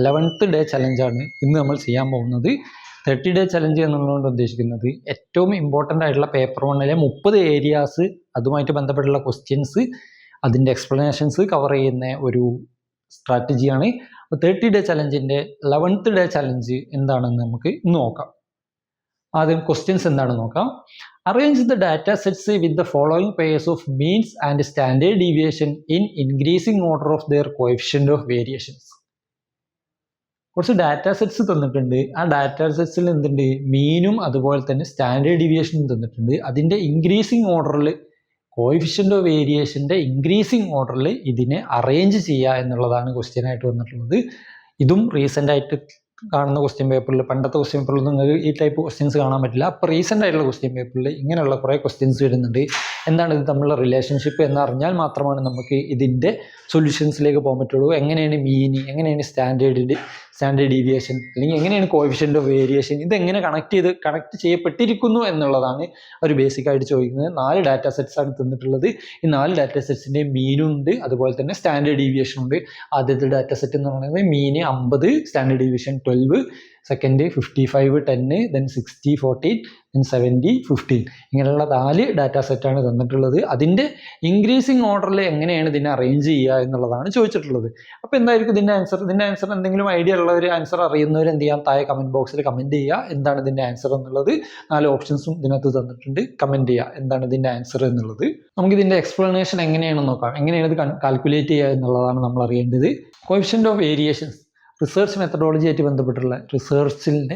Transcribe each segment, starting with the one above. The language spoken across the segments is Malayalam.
11th ഡേ ചലഞ്ചാണ് ഇന്ന് നമ്മൾ ചെയ്യാൻ പോകുന്നത്. 30 ഡേ ചലഞ്ച് എന്നുള്ളതുകൊണ്ട് ഉദ്ദേശിക്കുന്നത് ഏറ്റവും ഇമ്പോർട്ടൻ്റ് ആയിട്ടുള്ള പേപ്പർ 1-ലെ 30 ഏരിയാസ്, അതുമായിട്ട് ബന്ധപ്പെട്ടുള്ള ക്വസ്റ്റ്യൻസ്, അതിൻ്റെ എക്സ്പ്ലനേഷൻസ് കവർ ചെയ്യുന്ന ഒരു സ്ട്രാറ്റജിയാണ്. 30 ഡേ ചലഞ്ചിൻ്റെ 11th ഡേ ചലഞ്ച് എന്താണെന്ന് നമുക്ക് ഇന്ന് നോക്കാം. ആദ്യം ക്വസ്റ്റ്യൻസ് എന്താണെന്ന് നോക്കാം. Arrange the data sets with the following pairs of means and standard deviation in increasing order of their coefficient of variations. കുറച്ച് ഡാറ്റ സെറ്റ്സ് തന്നിട്ടുണ്ട്. ആ ഡാറ്റ സെറ്റ്സിൽ എന്തുണ്ട്, മീനും അതുപോലെ തന്നെ സ്റ്റാൻഡേർഡ് ഡീവിയേഷനും തന്നിട്ടുണ്ട്. അതിൻ്റെ ഇൻക്രീസിങ് ഓർഡറിൽ കോഎഫിഷ്യന്റ് ഓഫ് വേരിയേഷൻ്റെ ഇൻക്രീസിങ് ഓർഡറിൽ ഇതിനെ അറേഞ്ച് ചെയ്യുക എന്നുള്ളതാണ് ക്വസ്റ്റ്യൻ ആയിട്ട് വന്നിട്ടുള്ളത്. ഇതും റീസെൻ്റ് ആയിട്ട് കാണുന്ന ക്വസ്റ്റ്യൻ പേപ്പറിൽ, പണ്ടത്തെ ക്വസ്റ്റ്യൻ പേപ്പറിൽ നിങ്ങൾക്ക് ഈ ടൈപ്പ് ക്വസ്റ്റ്യൻസ് കാണാൻ പറ്റില്ല. അപ്പോൾ റീസെൻ്റ് ആയിട്ടുള്ള ക്വസ്റ്റ്യൻ പേപ്പറിൽ ഇങ്ങനെയുള്ള കുറേ ക്വസ്റ്റ്യൻസ് വരുന്നുണ്ട്. എന്താണ് ഇത് തമ്മിലുള്ള റിലേഷൻഷിപ്പ് എന്നറിഞ്ഞാൽ മാത്രമാണ് നമുക്ക് ഇതിൻ്റെ സൊല്യൂഷൻസിലേക്ക് പോകാൻ പറ്റുള്ളൂ. എങ്ങനെയാണ് മീൻ, എങ്ങനെയാണ് സ്റ്റാൻഡേർഡ് ഡീവിയേഷൻ, അല്ലെങ്കിൽ എങ്ങനെയാണ് കോഎഫിഷ്യന്റ് ഓഫ് വേരിയേഷൻ, ഇതെങ്ങനെ കണക്ട് ചെയ്യപ്പെട്ടിരിക്കുന്നു എന്നുള്ളതാണ് ഒരു ബേസിക് ആയിട്ട് ചോദിക്കുന്നത്. 4 ഡാറ്റ സെറ്റ്സ് ആണ് തന്നിട്ടുള്ളത്. ഈ 4 ഡാറ്റ സെറ്റ്സിൻ്റെ മീനും ഉണ്ട്, അതുപോലെ തന്നെ സ്റ്റാൻഡേർഡ് ഡീവിയേഷൻ ഉണ്ട്. ആദ്യത്തെ ഡാറ്റ സെറ്റ് എന്ന് പറയുന്നത് മീന് 50, standard deviation 12, second 55, 10, then 60, 14, then 70, 15. ഇങ്ങനെയുള്ള 4 ഡാറ്റ സെറ്റാണ് തന്നിട്ടുള്ളത്. അതിൻ്റെ ഇൻക്രീസിങ് ഓർഡറിൽ എങ്ങനെയാണ് ഇതിനെ അറേഞ്ച് ചെയ്യുക എന്നുള്ളതാണ് ചോദിച്ചിട്ടുള്ളത്. അപ്പോൾ എന്തായിരിക്കും ഇതിൻ്റെ ആൻസർ? എന്തെങ്കിലും ഐഡിയ ഉള്ളവർ, ആൻസർ അറിയുന്നവർ എന്ത് ചെയ്യാം, താഴെ കമൻറ്റ് ബോക്സിൽ കമൻറ്റ് ചെയ്യുക എന്താണ് ഇതിൻ്റെ ആൻസർ എന്നുള്ളത്. 4 ഓപ്ഷൻസും ഇതിനകത്ത് തന്നിട്ടുണ്ട്. കമൻറ്റ് ചെയ്യുക എന്താണ് ഇതിൻ്റെ ആൻസർ എന്നുള്ളത്. നമുക്കിതിൻ്റെ എക്സ്പ്ലനേഷൻ എങ്ങനെയാണെന്ന് നോക്കാം. എങ്ങനെയാണ് ഇത് കാൽക്കുലേറ്റ് ചെയ്യുക എന്നുള്ളതാണ് നമ്മൾ അറിയേണ്ടത്. Coefficient of variations research methodology ആയിട്ട് ബന്ധപ്പെട്ടുള്ള റിസർച്ചിൻ്റെ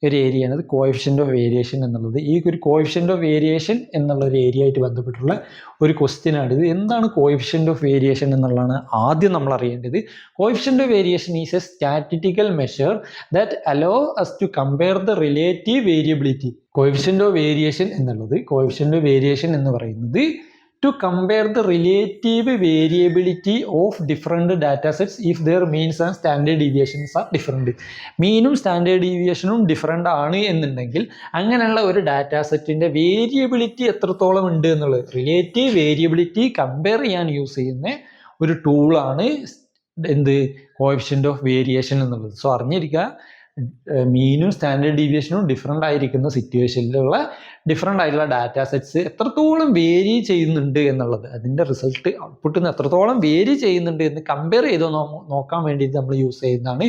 ഒരു ഏരിയയാണ് ഇത് കോഎഫിഷ്യന്റ് ഓഫ് വേരിയേഷൻ എന്നുള്ളത്. ഈ ഒരു കോഎഫിഷ്യന്റ് ഓഫ് വേരിയേഷൻ എന്നുള്ള ഒരു ഏരിയ ആയിട്ട് ബന്ധപ്പെട്ടുള്ള ഒരു ക്വസ്റ്റ്യനാണ് ഇത്. എന്താണ് കോഎഫിഷ്യന്റ് ഓഫ് വേരിയേഷൻ എന്നുള്ളതാണ് ആദ്യം നമ്മൾ അറിയേണ്ടത്. Coefficient of variation is a statistical measure that allow us to compare the relative variability. Coefficient of variation എന്ന് പറയുന്നത് to compare the relative variability of different data sets if their means and standard deviations are different. മീനും സ്റ്റാൻഡേർഡ് ഡീവിയേഷനും ഡിഫറെൻ്റ് ആണ് എന്നുണ്ടെങ്കിൽ അങ്ങനെയുള്ള ഒരു ഡാറ്റാ സെറ്റിൻ്റെ വേരിയബിലിറ്റി എത്രത്തോളം ഉണ്ട് എന്നുള്ളത്, റിലേറ്റീവ് വേരിയബിലിറ്റി കമ്പയർ ചെയ്യാൻ യൂസ് ചെയ്യുന്ന ഒരു ടൂളാണ് കോഎഫിഷ്യന്റ് ഓഫ് വേരിയേഷൻ എന്നുള്ളത്. സോ അറിഞ്ഞിരിക്കുക, മീനും സ്റ്റാൻഡേർഡ് ഡീവിയേഷനും ഡിഫറെൻ്റ് ആയിരിക്കുന്ന സിറ്റുവേഷനിലുള്ള ഡിഫറെൻ്റ് ആയിട്ടുള്ള ഡാറ്റാ സെറ്റ്സ് എത്രത്തോളം വേരി ചെയ്യുന്നുണ്ട് എന്നുള്ളത്, അതിൻ്റെ റിസൾട്ട് ഔട്ട്പുട്ടിൽ നിന്ന് എത്രത്തോളം വേരി ചെയ്യുന്നുണ്ട് എന്ന് കമ്പയർ ചെയ്ത് നോക്കാൻ വേണ്ടിയിട്ട് നമ്മൾ യൂസ് ചെയ്യുന്നതാണ്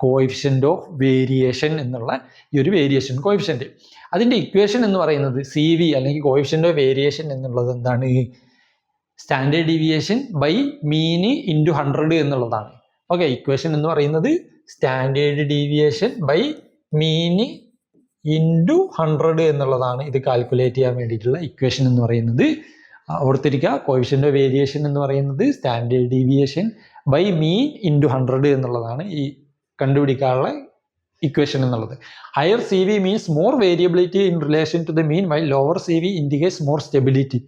കോഎഫിഷ്യന്റ് ഓഫ് വേരിയേഷൻ എന്നുള്ള ഈ ഒരു വേരിയേഷൻ കോഎഫിഷ്യന്റ്. അതിൻ്റെ ഇക്വേഷൻ എന്ന് പറയുന്നത് CV അല്ലെങ്കിൽ കോഎഫിഷ്യന്റ് ഓഫ് വേരിയേഷൻ എന്നുള്ളത് എന്താണ്, സ്റ്റാൻഡേർഡ് ഡീവിയേഷൻ ബൈ മീന് ഇൻറ്റു 100 എന്നുള്ളതാണ്. ഓക്കെ, ഇക്വേഷൻ എന്ന് പറയുന്നത് സ്റ്റാൻഡേർഡ് ഡീവിയേഷൻ ബൈ മീന് ഇൻറ്റു 100 എന്നുള്ളതാണ്. ഇത് കാൽക്കുലേറ്റ് ചെയ്യാൻ വേണ്ടിയിട്ടുള്ള ഇക്വേഷൻ എന്ന് പറയുന്നത് ഓർത്തിരിക്കുക. കോഎഫിഷ്യന്റ് ഓഫ് വേരിയേഷൻ എന്ന് പറയുന്നത് standard deviation by mean into 100 എന്നുള്ളതാണ് ഈ കണ്ടുപിടിക്കാനുള്ള ഇക്വേഷൻ എന്നുള്ളത്. Higher CV means more variability in relation to the mean, while lower CV indicates more stability.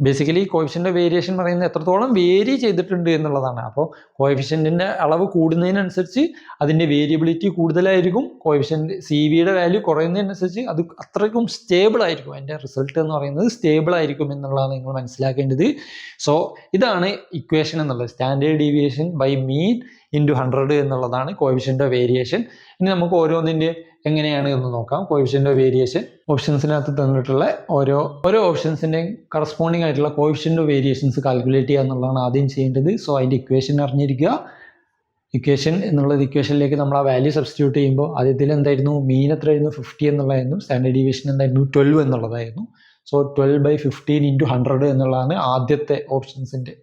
Basically coefficient of variation പറയുന്നത് എത്രത്തോളം വേരി ചെയ്തിട്ടുണ്ട് എന്നുള്ളതാണ്. അപ്പോൾ കോഎഫിഷ്യന്റിന്റെ അളവ് കൂടുന്നതിനനുസരിച്ച് അതിൻ്റെ വേരിയബിലിറ്റി കൂടുതലായിരിക്കും. കോഎഫിഷ്യന്റ് CVയുടെ വാല്യൂ കുറയുന്നതിനനുസരിച്ച് അത് അത്രയ്ക്കും സ്റ്റേബിൾ ആയിരിക്കും. അതിൻ്റെ റിസൾട്ട് എന്ന് പറയുന്നത് സ്റ്റേബിൾ ആയിരിക്കും എന്നുള്ളതാണ് നിങ്ങൾ മനസ്സിലാക്കേണ്ടത്. സോ ഇതാണ് ഇക്വേഷൻ എന്നുള്ളത്, standard deviation by mean into 100 എന്നുള്ളതാണ് കോഎഫിഷ്യന്റ് ഓഫ് വേരിയേഷൻ. ഇനി നമുക്ക് ഓരോന്നിൻ്റെ എങ്ങനെയാണ് എന്ന് നോക്കാം. കോഎഫിഷ്യന്റ് ഓഫ് വേരിയേഷൻ ഓപ്ഷൻസിനകത്ത് തന്നിട്ടുള്ള ഓരോ ഓപ്ഷൻസിൻ്റെയും കറസ്പോണ്ടിങ് ആയിട്ടുള്ള കോഎഫിഷ്യന്റ് ഓഫ് വേരിയേഷൻസ് കാൽക്കുലേറ്റ് ചെയ്യുക എന്നുള്ളതാണ് ആദ്യം ചെയ്യേണ്ടത്. സോ അതിൻ്റെ ഇക്വേഷൻ അറിഞ്ഞിരിക്കുക. ഇക്വേഷൻ എന്നുള്ളത് ഇക്വേഷനിലേക്ക് നമ്മൾ ആ വാല്യൂ സബ്സ്റ്റിറ്റ്യൂട്ട് ചെയ്യുമ്പോൾ ആദ്യത്തിൽ എന്തായിരുന്നു, മീൻ എത്രയായിരുന്നു, 50 എന്നുള്ളതായിരുന്നു. സ്റ്റാൻഡേർഡ് ഡീവിയേഷൻ എന്തായിരുന്നു, 12 എന്നുള്ളതായിരുന്നു. സോ 12/15 ഇൻറ്റു 100 എന്നുള്ളതാണ് ആദ്യത്തെ ഓപ്ഷൻസിൻ്റെ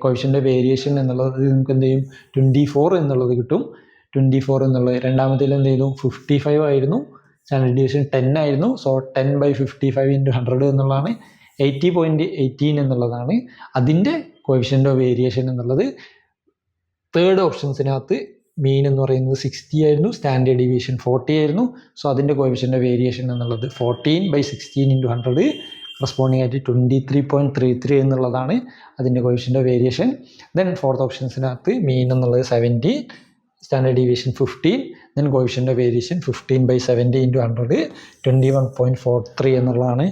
കോഎഫിഷ്യന്റ് ഓഫ് വേരിയേഷൻ എന്നുള്ളത്. നമുക്ക് എന്ത് ചെയ്യും, 24 എന്നുള്ളത് കിട്ടും. 24 എന്നുള്ളത് രണ്ടാമത്തേൽ എന്ത് ചെയ്തു, 55 ആയിരുന്നു. സ്റ്റാൻഡേർഡ് ഡീവിയേഷൻ 10 ആയിരുന്നു. സോ 10/55 ഇൻറ്റു 100 എന്നുള്ളതാണ് 80.18 എന്നുള്ളതാണ് അതിൻ്റെ കോഎഫിഷ്യന്റ് ഓഫ് വേരിയേഷൻ എന്നുള്ളത്. തേർഡ് ഓപ്ഷൻസിനകത്ത് മീൻ എന്ന് പറയുന്നത് 60 ആയിരുന്നു, സ്റ്റാൻഡേർഡ് ഡീവിയേഷൻ 40 ആയിരുന്നു. സോ അതിൻ്റെ കോഎഫിഷ്യന്റ് ഓഫ് വേരിയേഷൻ എന്നുള്ളത് 14/16 ഇൻറ്റു 100 കറസ്പോണ്ടിങ് ആയിട്ട് 23.33 എന്നുള്ളതാണ് അതിൻ്റെ coefficient of variation. Then fourth ഓപ്ഷൻസിനകത്ത് മീൻ എന്നുള്ളത് 17, standard deviation 15, then coefficient of variation 15/70 × 100 21.43 എന്നുള്ളതാണ്.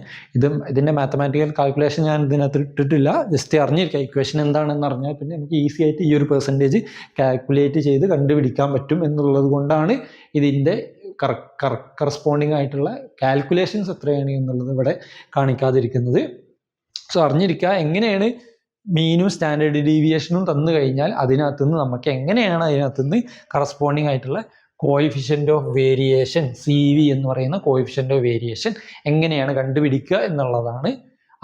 ഇതിൻ്റെ മാത്തമാറ്റിക്കൽ കാൽക്കുലേഷൻ ഞാൻ ഇതിനകത്ത് ഇട്ടിട്ടില്ല. ജസ്റ്റ് അറിഞ്ഞിരിക്കുക ഇക്വേഷൻ എന്താണെന്ന് അറിഞ്ഞാൽ പിന്നെ നമുക്ക് ഈസി ആയിട്ട് ഈ ഒരു പെർസെൻറ്റേജ് കാൽക്കുലേറ്റ് ചെയ്ത് കണ്ടുപിടിക്കാൻ പറ്റും എന്നുള്ളത് കൊണ്ടാണ് ഇതിൻ്റെ കറസ്പോണ്ടിങ് ആയിട്ടുള്ള കാൽക്കുലേഷൻസ് എത്രയാണ് എന്നുള്ളത് ഇവിടെ കാണിക്കാതിരിക്കുന്നത്. സോ അറിഞ്ഞിരിക്കുക എങ്ങനെയാണ് മീനും സ്റ്റാൻഡേർഡ് ഡീവിയേഷനും തന്നു കഴിഞ്ഞാൽ അതിനകത്തുനിന്ന് നമുക്ക് എങ്ങനെയാണ് അതിനകത്തുനിന്ന് കറസ്പോണ്ടിങ് ആയിട്ടുള്ള കോയിഫിഷ്യൻ്റ് ഓഫ് വേരിയേഷൻ CV എന്ന് പറയുന്ന കോയിഫിഷ്യൻ്റ് ഓഫ് വേരിയേഷൻ എങ്ങനെയാണ് കണ്ടുപിടിക്കുക എന്നുള്ളതാണ്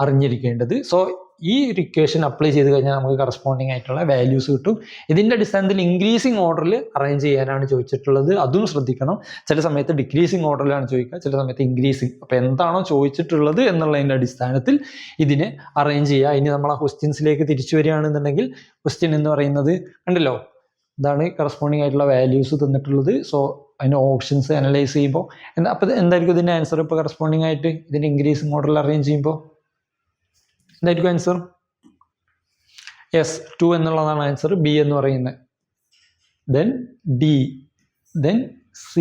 അറിഞ്ഞിരിക്കേണ്ടത്. സോ ഈ ഒരു ഇക്വേഷൻ അപ്ലൈ ചെയ്ത് കഴിഞ്ഞാൽ നമുക്ക് കറസ്പോണ്ടിങ് ആയിട്ടുള്ള വാല്യൂസ് കിട്ടും. ഇതിൻ്റെ അടിസ്ഥാനത്തിൽ ഇൻക്രീസിങ് ഓർഡറിൽ അറേഞ്ച് ചെയ്യാനാണ് ചോദിച്ചിട്ടുള്ളത്. അതും ശ്രദ്ധിക്കണം. ചില സമയത്ത് ഡിക്രീസിങ് ഓർഡറിലാണ് ചോദിക്കുക, ചില സമയത്ത് ഇൻക്രീസിങ്. അപ്പോൾ എന്താണോ ചോദിച്ചിട്ടുള്ളത് എന്നുള്ളതിൻ്റെ അടിസ്ഥാനത്തിൽ ഇതിനെ അറേഞ്ച് ചെയ്യുക. ഇനി നമ്മൾ ആ ക്വസ്റ്റ്യൻസിലേക്ക് തിരിച്ചു വരികയാണെന്നുണ്ടെങ്കിൽ ക്വസ്റ്റ്യൻ എന്ന് പറയുന്നത് കണ്ടല്ലോ, ഇതാണ് കറസ്പോണ്ടിങ് ആയിട്ടുള്ള വാല്യൂസ് തന്നിട്ടുള്ളത്. സോ അതിന് ഓപ്ഷൻസ് അനലൈസ് ചെയ്യുമ്പോൾ അപ്പോൾ എന്തായിരിക്കും ഇതിൻ്റെ ആൻസർ? ഇപ്പോൾ കറസ്പോണ്ടിങ് ആയിട്ട് ഇതിൻ്റെ ഇൻക്രീസിങ് ഓർഡറിൽ അറേഞ്ച് ചെയ്യുമ്പോൾ എന്തായിരിക്കും ആൻസർ? യെസ്, 2 എന്നുള്ളതാണ് ആൻസർ. B എന്ന് പറയുന്നത്, ദെൻ D, ദെൻ C,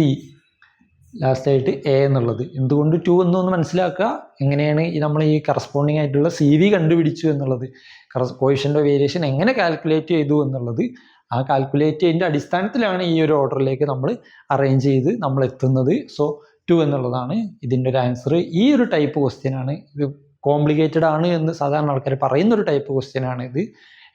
ലാസ്റ്റായിട്ട് A എന്നുള്ളത്. എന്തുകൊണ്ട് 2 എന്നൊന്ന് മനസ്സിലാക്കുക. എങ്ങനെയാണ് നമ്മൾ ഈ കറസ്പോണ്ടിങ് ആയിട്ടുള്ള CV കണ്ടുപിടിച്ചു എന്നുള്ളത്, കോയിഫിഷ്യൻ്റ് ഓഫ് വേരിയേഷൻ എങ്ങനെ കാൽക്കുലേറ്റ് ചെയ്തു എന്നുള്ളത്, ആ കാൽക്കുലേറ്റ് ചെയ്തതിൻ്റെ അടിസ്ഥാനത്തിലാണ് ഈ ഒരു ഓർഡറിലേക്ക് നമ്മൾ അറേഞ്ച് ചെയ്ത് നമ്മൾ എത്തുന്നത്. സോ 2 എന്നുള്ളതാണ് ഇതിൻ്റെ ഒരു ആൻസർ. ഈ ഒരു ടൈപ്പ് ക്വസ്റ്റ്യൻ ആണ്. ഇത് കോംപ്ലിക്കേറ്റഡ് ആണ് എന്ന് സാധാരണ ആൾക്കാർ പറയുന്നൊരു ടൈപ്പ് ക്വസ്റ്റ്യൻ ആണ് ഇത്.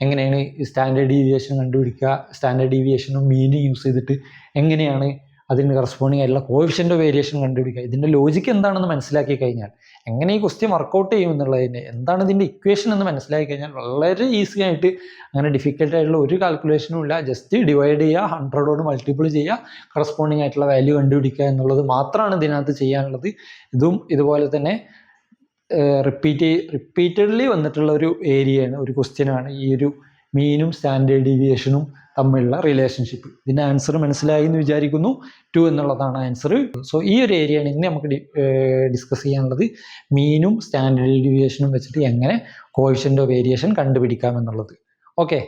എങ്ങനെയാണ് സ്റ്റാൻഡേർഡ് ഡീവിയേഷൻ കണ്ടുപിടിക്കുക, സ്റ്റാൻഡേർഡ് ഡീവിയേഷനും മീനും യൂസ് ചെയ്തിട്ട് എങ്ങനെയാണ് അതിന് കറസ്പോണ്ടിങ് ആയിട്ടുള്ള കോയിഫിഷ്യൻ്റ് ഓഫ് വേരിയേഷൻ കണ്ടുപിടിക്കുക, ഇതിൻ്റെ ലോജിക്ക് എന്താണെന്ന് മനസ്സിലാക്കി കഴിഞ്ഞാൽ, എങ്ങനെ ഈ ക്വസ്റ്റ്യൻ വർക്കൗട്ട് ചെയ്യും എന്നുള്ളതിൻ്റെ എന്താണ് ഇതിൻ്റെ ഇക്വേഷൻ എന്ന് മനസ്സിലാക്കി കഴിഞ്ഞാൽ വളരെ ഈസി ആയിട്ട്, അങ്ങനെ ഡിഫിക്കൽട്ട് ആയിട്ടുള്ള ഒരു കാൽക്കുലേഷനും ഇല്ല. ജസ്റ്റ് ഡിവൈഡ് ചെയ്യുക, 100 മൾട്ടിപ്പിൾ ചെയ്യുക, കറസ്പോണ്ടിങ് ആയിട്ടുള്ള വാല്യൂ കണ്ടുപിടിക്കുക എന്നുള്ളത് മാത്രമാണ് ഇതിനകത്ത് ചെയ്യാനുള്ളത്. ഇതും ഇതുപോലെ തന്നെ റിപ്പീറ്റഡ്ലി വന്നിട്ടുള്ള ഒരു ഏരിയയാണ്, ഒരു ക്വസ്റ്റ്യനാണ് ഈ ഒരു മീനും സ്റ്റാൻഡേർഡ് ഡീവിയേഷനും തമ്മിലുള്ള റിലേഷൻഷിപ്പ്. ഇതിൻ്റെ ആൻസർ മനസ്സിലായി എന്ന് വിചാരിക്കുന്നു. 2 എന്നുള്ളതാണ് ആൻസർ. സോ ഈ ഒരു ഏരിയയാണ് ഇന്ന് നമുക്ക് ഡിസ്കസ് ചെയ്യാനുള്ളത്. മീനും സ്റ്റാൻഡേർഡ് ഡീവിയേഷനും വെച്ചിട്ട് എങ്ങനെ കോയിഫിഷ്യൻ്റ് ഓഫ് വേരിയേഷൻ കണ്ടുപിടിക്കാം എന്നുള്ളത്. ഓക്കെ.